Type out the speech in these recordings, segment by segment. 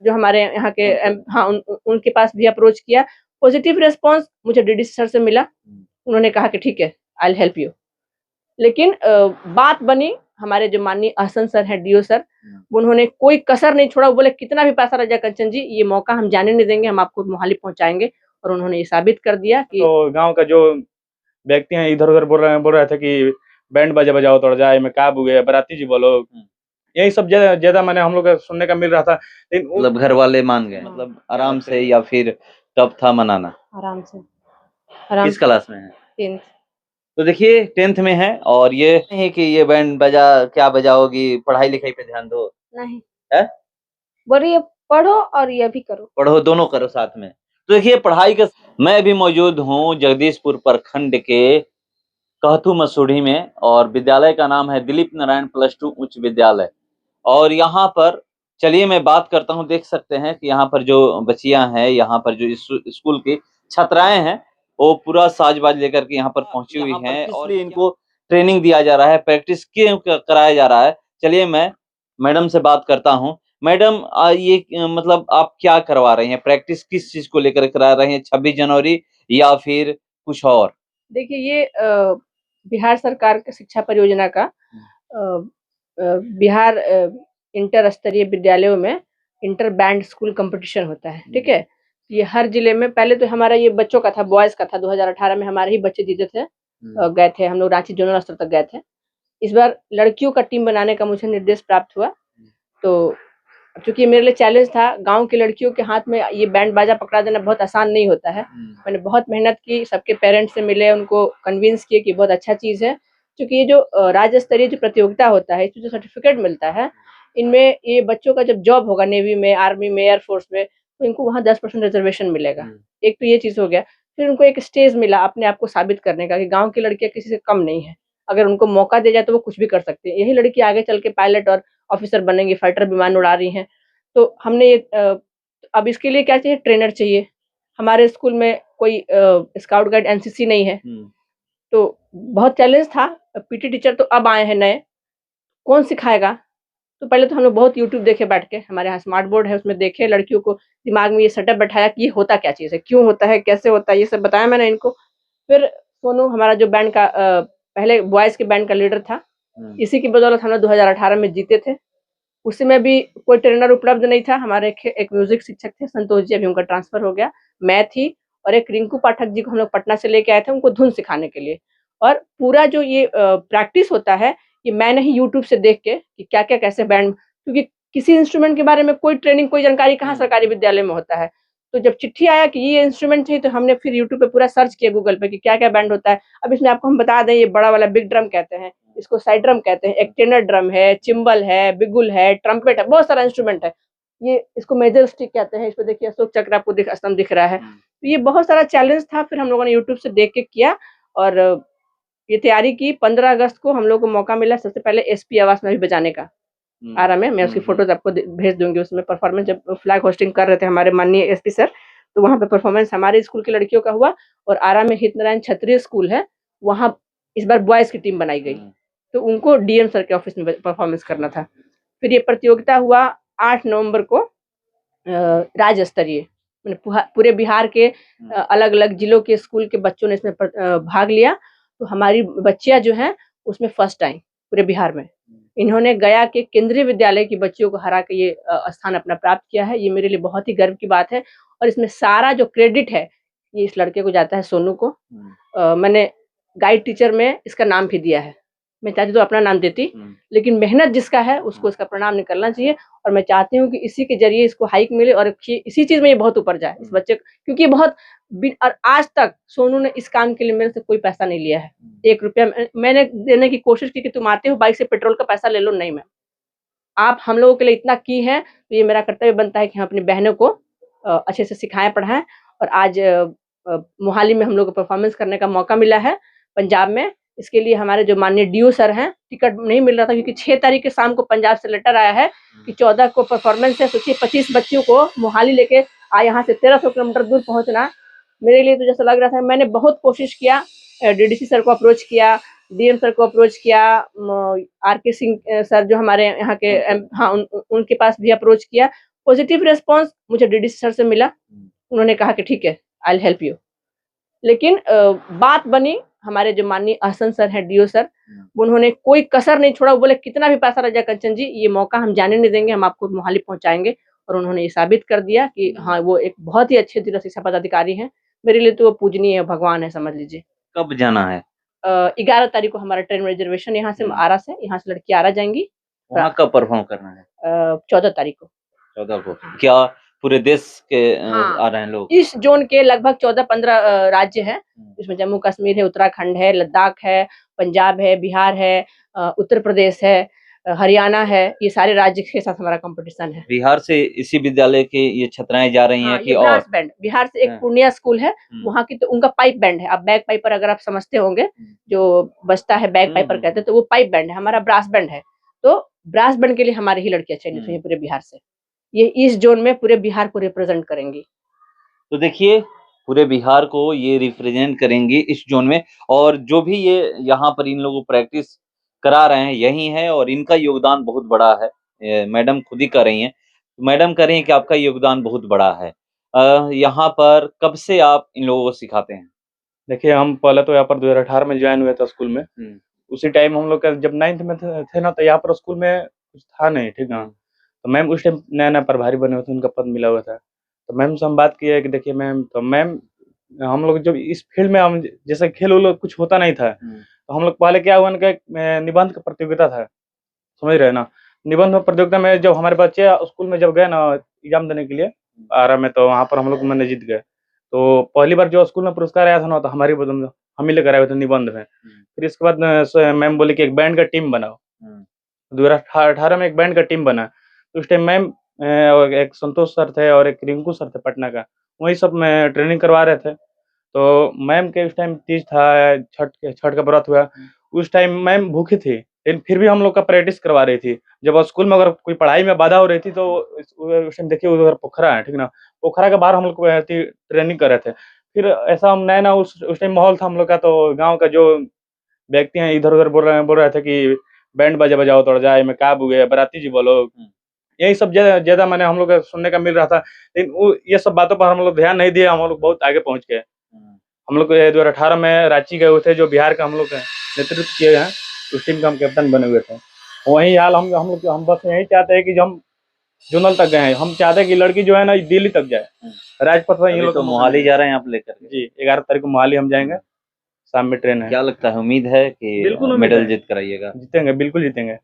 जो हमारे यहाँ के हाँ, उनके पास भी अप्रोच किया। पॉज़िटिव रिस्पॉन्स मुझे डीडीसी सर से मिला। उन्होंने कहा कि ठीक है, आई विल हेल्प यू। लेकिन बात बनी, हमारे जो माननीय अहसन सर हैं, डीओ सर, उन्होंने कोई कसर नहीं छोड़ा। वो बोले कितना भी पैसा लग जाए कंचन जी, ये मौका हम जाने नहीं देंगे, हम आपको मोहाली पहुँचाएँगे। और उन्होंने ये साबित कर दिया कि तो गाँव का जो व्यक्ति हैं इधर-उधर बोल रहे थे कि बैंड बाजा बजाओ थोड़ा जा, एमे का बुगे बाराती जी बोलो। यही सब ज़्यादा माने हम लोग को सुनने का मिल रहा था। लेकिन मतलब घर वाले मान गए, मतलब आराम से, या फिर टफ था मनाना? आराम से। किस क्लास में है? 10th। तो देखिए 10th में है, और ये नहीं कि ये बैंड बजा क्या बजाओगी, पढ़ाई लिखाई पे ध्यान दो। नहीं, है? बोलिए पढ़ो और ये भी करो। पढ़ो, दोनों करो साथ में। तो देखिए पढ़ाई का, मैं भी मौजूद हूँ जगदीशपुर प्रखंड के कहतू मसूढ़ी में, और विद्यालय का नाम है दिलीप नारायण +2 उच्च विद्यालय। और यहाँ पर चलिए मैं बात करता हूँ। देख सकते हैं कि यहाँ पर जो बच्चियां हैं, यहाँ पर जो स्कूल की छात्राएं हैं, वो पूरा साज-बाज लेकर के यहाँ पर पहुंची हुई हैं, और इनको ट्रेनिंग दिया जा रहा है, प्रैक्टिस क्यों कराया जा रहा है। चलिए मैं मैडम से बात करता हूँ। मैडम ये मतलब आप क्या करवा रही हैं? प्रैक्टिस किस चीज़ को लेकर करा रही हैं? 26 जनवरी या फिर कुछ और? देखिए ये बिहार सरकार की शिक्षा परियोजना का बिहार इंटर स्तरीय विद्यालयों में इंटर बैंड स्कूल कंपटीशन होता है, ठीक है? ये हर जिले में, पहले तो हमारा ये बच्चों का था, बॉयज़ का था। 2018 में हमारे ही बच्चे जीते थे। गए थे हम लोग, रांची जोनल स्तर तक गए थे। इस बार लड़कियों का टीम बनाने का मुझे निर्देश प्राप्त हुआ। तो चूँकि मेरे लिए चैलेंज था, गाँव की लड़कियों के हाथ में ये बैंड बाजा पकड़ा देना बहुत आसान नहीं होता है। मैंने बहुत मेहनत की, सबके पेरेंट्स से मिले, उनको कन्विंस किए कि बहुत अच्छा चीज़ है। क्योंकि ये जो राज्य स्तरीय जो प्रतियोगिता होता है, इसमें जो सर्टिफ़िकेट मिलता है, इनमें ये बच्चों का जब जॉब होगा नेवी में, आर्मी में, एयर फ़ोर्स में, तो इनको वहाँ 10% रिज़र्वेशन मिलेगा। एक तो ये चीज़ हो गया। फिर उनको एक स्टेज मिला अपने आप को साबित करने का कि गाँव की लड़कियाँ किसी से कम नहीं हैं। अगर उनको मौका दिया जाए तो वो कुछ भी कर सकती हैं। यही लड़की आगे चल के पायलट और ऑफ़िसर बनेंगी, फाइटर विमान उड़ा रही हैं। तो हमने ये अब इसके लिए क्या चाहिए? ट्रेनर चाहिए। हमारे स्कूल में कोई स्काउट गाइड एनसीसी नहीं है। तो बहुत चैलेंज था। पीटी टीचर तो अब आए हैं नए, कौन सिखाएगा? तो पहले तो हम लोग बहुत यूट्यूब देखे बैठ के, हमारे यहाँ स्मार्ट बोर्ड है उसमें देखे, लड़कियों को दिमाग में ये सेटअप बैठाया कि ये होता क्या चीज़ है? क्यों होता है? कैसे होता है? ये सब बताया मैंने इनको। फिर सोनू हमारा जो बैंड का पहले बॉयज़ के बैंड का लीडर था, इसी की बदौलत हम लोग 2018 में जीते थे। उस समय भी कोई ट्रेनर उपलब्ध नहीं था। हमारे एक म्यूज़िक शिक्षक थे संतोष जी, अभी उनका ट्रांसफ़र हो गया। मैं थी और एक रिंकू पाठक जी को हम लोग पटना से लेके आए थे उनको धुन सिखाने के लिए। और पूरा जो ये प्रैक्टिस होता है, ये मैं नहीं यूट्यूब से देख के कि क्या-क्या कैसे बैंड, क्योंकि किसी इंस्ट्रूमेंट के बारे में कोई ट्रेनिंग, कोई जानकारी कहाँ सरकारी विद्यालय में होता है। तो जब चिट्ठी आया कि ये इंस्ट्रूमेंट चाहिए, तो हमने फिर यूट्यूब पे पूरा सर्च किया गूगल पे कि क्या-क्या बैंड होता है। अब इसमें आपको हम बता दें, ये बड़ा वाला बिग ड्रम कहते हैं, इसको साइड ड्रम कहते हैं, एक टेनर ड्रम है, चिम्बल है, बिगुल है, ट्रम्पेट है, बहुत सारा इंस्ट्रूमेंट है। ये इसको मेजर स्टिक कहते हैं, इसमें देखिए अशोक चक्र आपको स्तंभ दिख रहा है। तो ये बहुत सारा चैलेंज था, फिर हम लोगों ने यूट्यूब से देख के किया और ये तैयारी की। 15 अगस्त को हम लोग को मौका मिला सबसे पहले एसपी आवास में भी बजाने का। आरा में मैं उसकी फ़ोटोज़ आपको भेज दूँगी। उसमें परफ़ॉर्मेंस जब फ्लैग होस्टिंग कर रहे थे हमारे माननीय एसपी सर, तो वहाँ पे परफ़ॉर्मेंस हमारे स्कूल की लड़कियों का हुआ। और आरा में हितनारायण क्षत्रिय स्कूल है, वहाँ इस बार बॉयज़ की टीम बनाई गई। तो उनको डीएम सर के ऑफ़िस में परफ़ॉर्मेंस करना था। फिर ये प्रतियोगिता हुआ 8 नवंबर को राज्य स्तरीय, माने पूरे बिहार के अलग-अलग जिलों के स्कूल के बच्चों ने इसमें भाग लिया। तो हमारी बच्चियाँ जो हैं उसमें फर्स्ट आई पूरे बिहार में। इन्होंने गया के केंद्रीय विद्यालय की बच्चियों को हरा के ये स्थान अपना प्राप्त किया है। ये मेरे लिए बहुत ही गर्व की बात है और इसमें सारा जो क्रेडिट है, ये इस लड़के को जाता है, सोनू को। मैंने गाइड टीचर में इसका नाम भी दिया है। मैं चाहती तो अपना नाम देती, लेकिन मेहनत जिसका है उसको इसका प्रणाम निकलना चाहिए। और मैं चाहती हूँ कि इसी के ज़रिए इसको हाइक मिले और इसी चीज़ में ये बहुत ऊपर जाए इस बच्चे, क्योंकि ये बहुत और आज तक सोनू ने इस काम के लिए मेरे से कोई पैसा नहीं लिया है। 1 रुपया मैंने देने की कोशिश की कि तुम आते हो बाइक से पेट्रोल का पैसा ले लो, नहीं मैम। आप हम लोगों के लिए इतना की हैं, तो ये मेरा कर्तव्य बनता है कि हम अपनी बहनों को अच्छे से सिखाएँ, पढ़ाएँ। और आज मोहाली में हम लोग को परफ़ॉर्मेंस करने का मौका मिला है, पंजाब में। इसके लिए हमारे जो माननीय डीओ सर हैं, टिकट नहीं मिल रहा था क्योंकि 6 तारीख के शाम को पंजाब से लेटर आया है कि 14 को परफ़ॉर्मेंस है। सोचिए 25 बच्चियों को मोहाली लेके यहाँ से 1300 किलोमीटर दूर पहुँचना, मेरे लिए तो जैसा लग रहा था। मैंने बहुत कोशिश किया, डीडीसी सर को अप्रोच किया, डीएम सर को अप्रोच किया, आरके सिंह सर जो हमारे यहाँ के हाँ, उनके पास भी अप्रोच किया। पॉजिटिव रिस्पांस मुझे डीडी सर से मिला। उन्होंने कहा कि ठीक है, आई विल हेल्प यू। लेकिन बात बनी, हमारे जो माननीय अहसन सर हैं, डीओ सर, उन्होंने कोई कसर नहीं छोड़ा। वो बोले कितना भी पैसा लग जाए कंचन जी, ये मौका हम जाने नहीं देंगे, हम आपको मोहाली पहुंचाएंगे। और उन्होंने ये साबित कर दिया कि हाँ, वो एक बहुत ही अच्छे जिला शिक्षा पदाधिकारी हैं। मेरे लिए तो वो पूजनीय भगवान है, समझ लीजिए। कब जाना है? 11 तारीख को हमारा ट्रेन रिजर्वेशन यहाँ से आरा से, यहाँ से लड़की आरा जाएंगी। वहाँ कब परफॉर्म करना है? 14 तारीख को। 14 को। क्या पूरे देश के हाँ, आ रहे हैं लोग? इस जोन के लगभग 14-15 राज्य हैं। इसमें जम्मू कश्मीर है, उत्तराखंड है, लद्दाख है, पंजाब है, बिहार है, उत्तर प्रदेश है, हरियाणा है। ये सारे राज्य के साथ हमारा कंपटीशन है। बिहार से इसी विद्यालय के ये छात्राएं जा रही हैं हाँ, कि ये और? ब्रास बैंड बिहार से एक पूर्णिया स्कूल है, वहाँ की, तो उनका पाइप बैंड है। अब बैक पाइपर अगर आप समझते होंगे, जो बजता है बैक पाइपर कहते हैं, तो वो पाइप बैंड है, हमारा ब्रास बैंड है। तो ब्रास बैंड के लिए हमारी ही लड़कियां चयनित हुई हैं पूरे बिहार से। ये इस जोन में पूरे बिहार को रिप्रेजेंट करेंगी। तो देखिए, पूरे बिहार को ये रिप्रेजेंट करेंगे इस जोन में। और जो भी ये यहाँ पर इन लोगों को प्रैक्टिस करा रहे हैं यही है, और इनका योगदान बहुत बड़ा है। मैडम खुद ही कर रही हैं। मैडम कह रही हैं कि आपका योगदान बहुत बड़ा है। यहाँ पर कब से आप इन लोगों को सिखाते हैं? देखिए, हम पहले तो यहाँ पर 2018 में ज्वाइन हुए थे स्कूल में। उसी टाइम हम लोग का जब 9th में थे ना, तो यहाँ पर स्कूल में कुछ था नहीं, ठीक ना। तो मैम उस टाइम नया-नया प्रभारी बने हुए थे, उनका पद मिला हुआ था। तो मैम से हम बात किए कि देखिए मैम, तो मैम हम लोग जब इस फील्ड में हम जैसे खेल-उल कुछ होता नहीं था, तो हम लोग पहले क्या हुआ ना कि निबंध का प्रतियोगिता था, समझ रहे हैं ना? निबंध प्रतियोगिता में जब हमारे बच्चे स्कूल में जब गए ना एग्ज़ाम देने के लिए आरा में, तो वहाँ पर हम लोग मैंने जीत गए। तो पहली बार जो स्कूल में पुरस्कार आया था ना, तो हमारी हम ही लेकर आए हुए थे निबंध में। फिर इसके बाद मैम बोली कि एक बैंड का टीम बनाओ। 2018 में एक बैंड का टीम बना। तो उस टाइम मैम और एक संतोष सर थे और एक रिंकू सर थे पटना का, वही सब में ट्रेनिंग करवा रहे थे। तो मैम के उस टाइम तीज था, छठ का व्रत हुआ। उस टाइम मैम भूखी थी, लेकिन फिर भी हम लोग का प्रैक्टिस करवा रही थी। जब स्कूल में अगर कोई पढ़ाई में बाधा हो रही थी, तो उस टाइम देखिए उधर पोखरा है, ठीक ना? पोखरा के बाहर हम लोग को ट्रेनिंग कर रहे थे। फिर ऐसा हम नया-नया उस टाइम माहौल था हम लोग का, तो गाँव का जो व्यक्ति हैं इधर-उधर बोल रहे थे कि बैंड बाजा बजाओ तोड़ जाए में का बुगे बाराती जी बोलो। यही सब ज़्यादा मैंने हम लोग को सुनने का मिल रहा था। लेकिन वो ये सब बातों पर हम लोग ध्यान नहीं दिए, हम लोग बहुत आगे पहुँच गए। हम लोग 2018 में रांची गए हुए थे, जो बिहार का हम लोग नेतृत्व किए हैं, उस टीम का हम कैप्टन बने हुए थे। वही हाल हम बस यही चाहते हैं कि जो हम जोनल तक गए हैं, हम चाहते हैं कि लड़की जो है ना दिल्ली तक जाए। राजपथ में ये लोग तो मोहाली जा रहे हैं आप लेकर के? जी, 11 तारीख को मोहाली हम जाएंगे, शाम में ट्रेन है। क्या लगता है, उम्मीद है कि बिल्कुल उम्मीद मेडल है। जीत कर आइएगा? जीतेंगे, बिल्कुल जीतेंगे,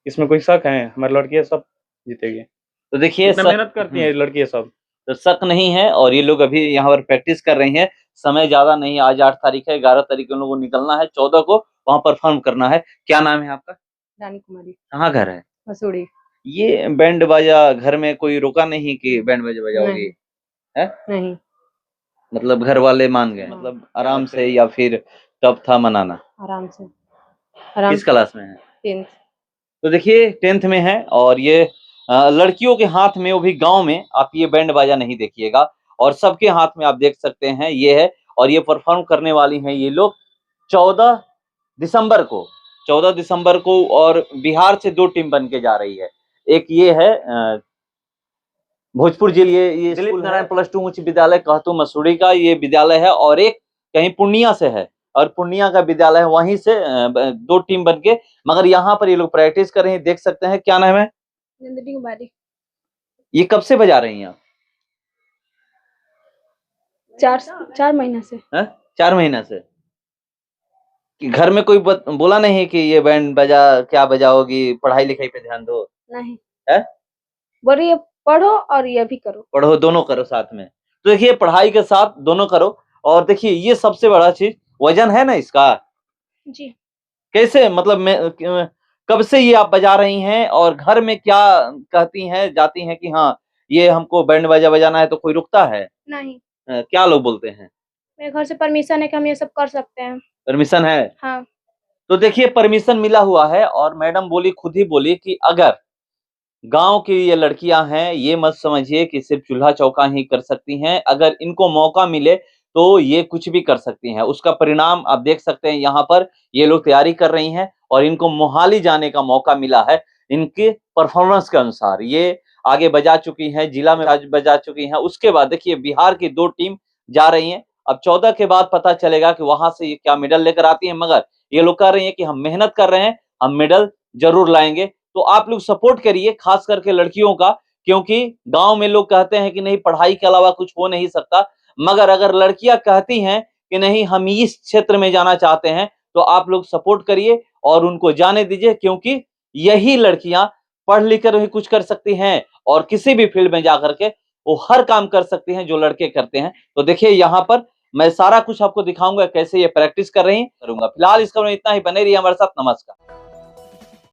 इसमें कोई शक है? हमारी लड़कियां सब जीतेगी। तो देखिए, इतना मेहनत करती हैं लड़कियां सब। तो शक नहीं है, और ये लोग अभी यहाँ पर प्रैक्टिस कर रही हैं। समय ज्यादा नहीं, आज 8 तारीख है, 11 तारीख को लोगों को निकलना है, 14 को वहाँ परफॉर्म करना है। क्या नाम है आपका? रानी कुमारी। कहाँ घर है? मसूरी। ये बैंड बाजा घर में कोई रोका नहीं कि बैंड बाजा बजाओगी? है? नहीं। मतलब घर वाले मान गए? मतलब आराम से, या फिर टफ था मनाना? आराम से। किस क्लास में है? 10th। तो देखिए 10th में है, और ये लड़कियों के हाथ में, वो भी गांव में, आप ये बैंड बाजा नहीं देखिएगा, और सबके हाथ में आप देख सकते हैं ये है। और ये परफॉर्म करने वाली हैं ये लोग 14 दिसंबर को, 14 दिसंबर को। और बिहार से 2 टीम बन के जा रही है। एक ये है भोजपुर जिले, ये दिलीप नारायण +2 उच्च विद्यालय कहतू मसूरी का ये विद्यालय है, और एक कहीं पूर्णिया से है, और पूर्णिया का विद्यालय है, वहीं से 2 टीम बन के, मगर यहाँ पर ये लोग प्रैक्टिस कर रहे हैं, देख सकते हैं। क्या नाम है? नंदिनी कुमारी। ये कब से बजा रही हैं आप? 4 महीने से। 4 महीना से। कि घर में कोई बोला नहीं कि ये बैंड बजा, क्या बजाओगी, पढ़ाई लिखाई पे ध्यान दो? नहीं। है? बोल रही है पढ़ो और ये भी करो। पढ़ो, दोनों करो साथ में। तो देखिए, पढ़ाई के साथ दोनों करो। और देखिए, ये सबसे बड़ा चीज वजन है ना इसका। जी। कैसे, मतलब कब से ये आप बजा रही हैं, और घर में क्या कहती हैं, जाती हैं कि हाँ ये हमको बैंड बाजा बजाना है, तो कोई रुकता है? नहीं। क्या लोग बोलते हैं? मेरे घर से परमिशन है कि हम ये सब कर सकते हैं। परमिशन है? हाँ। तो देखिए, परमिशन मिला हुआ है, और मैडम बोली, खुद ही बोली कि अगर गांव की ये लड़कियां हैं, ये मत समझिए कि सिर्फ चूल्हा चौका ही कर सकती हैं। अगर इनको मौका मिले तो ये कुछ भी कर सकती हैं। उसका परिणाम आप देख सकते हैं। यहाँ पर ये लोग तैयारी कर रही हैं, और इनको मोहाली जाने का मौका मिला है इनके परफॉर्मेंस के अनुसार। ये आगे बजा चुकी हैं, जिला में बजा चुकी हैं। उसके बाद देखिए बिहार की 2 टीम जा रही हैं। अब 14 के बाद पता चलेगा कि वहां से ये क्या मेडल लेकर आती है, मगर ये लोग कह रही हैं कि हम मेहनत कर रहे हैं, हम मेडल जरूर लाएंगे। तो आप लोग सपोर्ट करिए, खास करके लड़कियों का, क्योंकि गांव में लोग कहते हैं कि नहीं पढ़ाई के अलावा कुछ हो नहीं सकता, मगर अगर लड़कियां कहती हैं कि नहीं हम इस क्षेत्र में जाना चाहते हैं, तो आप लोग सपोर्ट करिए और उनको जाने दीजिए, क्योंकि यही लड़कियां पढ़ लिख कर भी कुछ कर सकती हैं और किसी भी फील्ड में जाकर के वो हर काम कर सकती हैं जो लड़के करते हैं। तो देखिए यहाँ पर मैं सारा कुछ आपको दिखाऊंगा कैसे ये प्रैक्टिस कर रही करूंगा। फिलहाल इस खबर में इतना ही, बने रहिए हमारे साथ। नमस्कार।